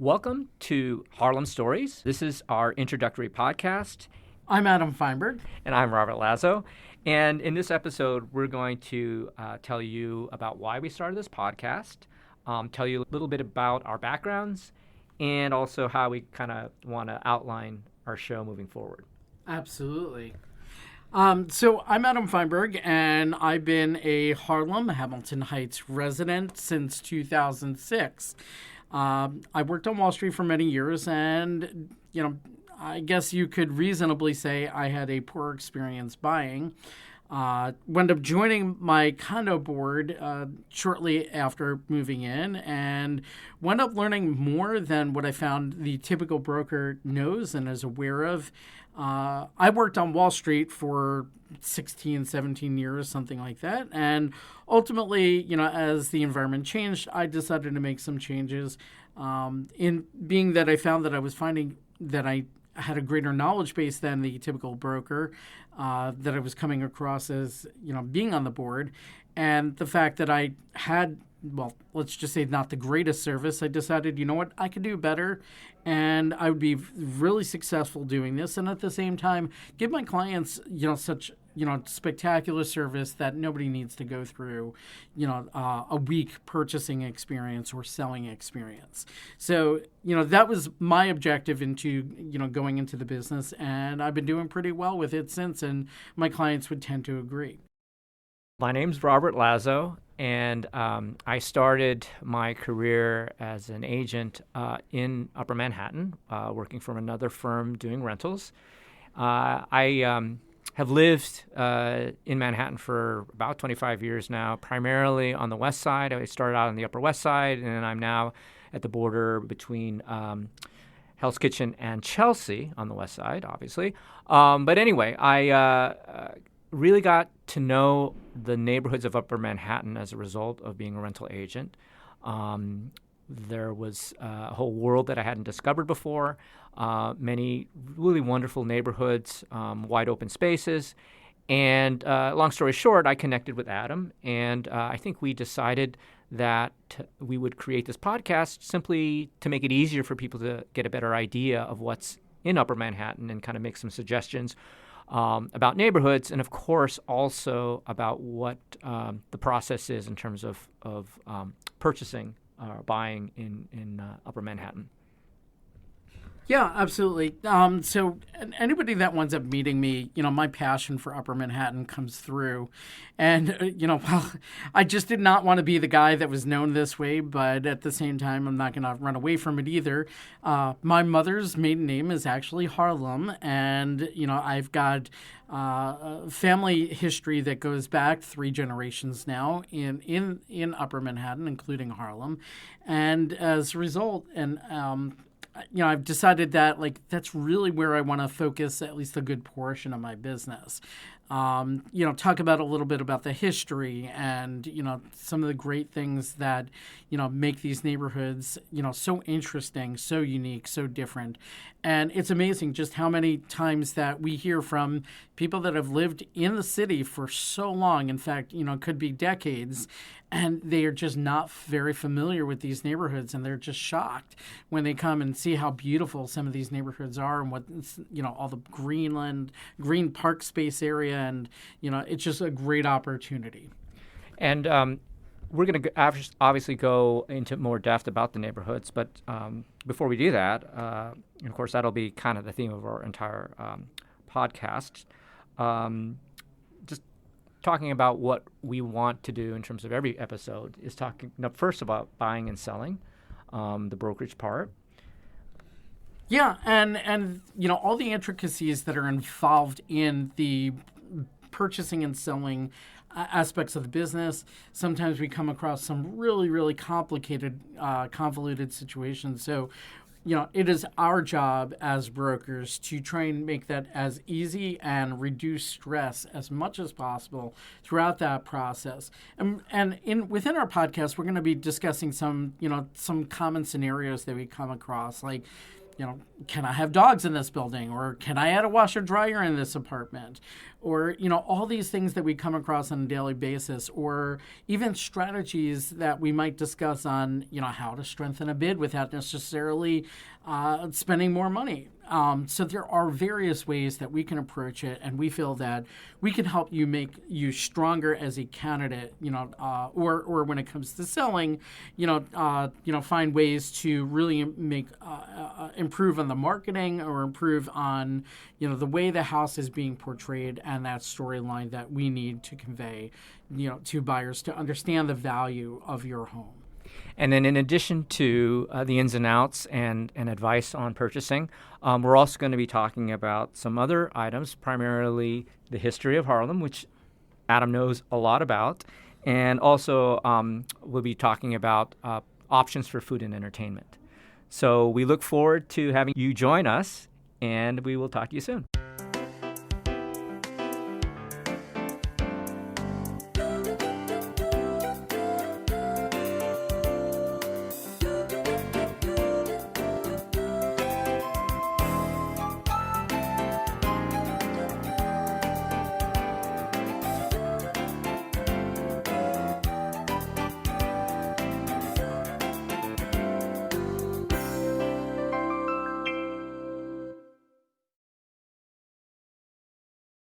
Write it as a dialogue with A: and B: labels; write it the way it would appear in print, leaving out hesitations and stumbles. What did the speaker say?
A: Welcome to Harlem Stories. This is our introductory podcast,
B: I'm Adam Feinberg.
A: and I'm Robert Lazo. And in this episode, we're going to tell you about why we started this podcast, tell you a little bit about our backgrounds, and also how we kind of want to outline our show moving forward.
B: Absolutely. So I'm Adam Feinberg, and I've been a Harlem, Hamilton Heights resident since 2006. I worked on Wall Street for many years, and, I guess you could reasonably say I had a poor experience buying. Wound up joining my condo board shortly after moving in, and wound up learning more than what I found the typical broker knows and is aware of. I worked on Wall Street for 16, 17 years, something like that. And ultimately, as the environment changed, I decided to make some changes. In being that I found that I was finding that I had a greater knowledge base than the typical broker that I was coming across as, being on the board. And the fact that I had, well, let's just say not the greatest service, I decided, what, I could do better. And I would be really successful doing this. And at the same time, give my clients, such, spectacular service that nobody needs to go through, a weak purchasing experience or selling experience. So, that was my objective into, going into the business. And I've been doing pretty well with it since. And my clients would tend to agree.
A: My name's Robert Lazo, and I started my career as an agent in Upper Manhattan, working for another firm doing rentals. I have lived in Manhattan for about 25 years now, primarily on the West Side. I started out on the Upper West Side, and I'm now at the border between Hell's Kitchen and Chelsea on the West Side, obviously. But anyway, I really got to know the neighborhoods of Upper Manhattan as a result of being a rental agent. There was a whole world that I hadn't discovered before, many really wonderful neighborhoods, wide open spaces. And long story short, I connected with Adam, and I think we decided that we would create this podcast simply to make it easier for people to get a better idea of what's in Upper Manhattan and kind of make some suggestions about neighborhoods, and of course also about what the process is in terms of purchasing or buying in Upper Manhattan.
B: Yeah, absolutely. So anybody that winds up meeting me, my passion for Upper Manhattan comes through. And, well, I just did not want to be the guy that was known this way, but at the same time, I'm not going to run away from it either. My mother's maiden name is actually Harlem, and, I've got family history that goes back 3 generations now in Upper Manhattan, including Harlem. And as a result, I've decided that that's really where I want to focus at least a good portion of my business. Talk about a little bit about the history and, some of the great things that, make these neighborhoods, so interesting, so unique, so different. And it's amazing just how many times that we hear from people that have lived in the city for so long, in fact, could be decades, and they are just not very familiar with these neighborhoods, and they're just shocked when they come and see how beautiful some of these neighborhoods are and what, all the green park space area, and, it's just a great opportunity.
A: And we're going to obviously go into more depth about the neighborhoods, but before we do that, of course, that'll be kind of the theme of our entire podcast. Just talking about what we want to do in terms of every episode is talking first about buying and selling, the brokerage part.
B: Yeah, and all the intricacies that are involved in the purchasing and selling aspects of the business. Sometimes we come across some really, really complicated, convoluted situations. So, it is our job as brokers to try and make that as easy and reduce stress as much as possible throughout that process. And within our podcast, we're going to be discussing some common scenarios that we come across, like, can I have dogs in this building? Or can I add a washer dryer in this apartment? Or, all these things that we come across on a daily basis, or even strategies that we might discuss on, how to strengthen a bid without necessarily spending more money. So there are various ways that we can approach it, and we feel that we can help you make you stronger as a candidate, or when it comes to selling, find ways to really make improve on the marketing or improve on, the way the house is being portrayed and that storyline that we need to convey, to buyers to understand the value of your home.
A: And then in addition to the ins and outs and advice on purchasing, we're also going to be talking about some other items, primarily the history of Harlem, which Adam knows a lot about. And also we'll be talking about options for food and entertainment. So we look forward to having you join us, and we will talk to you soon.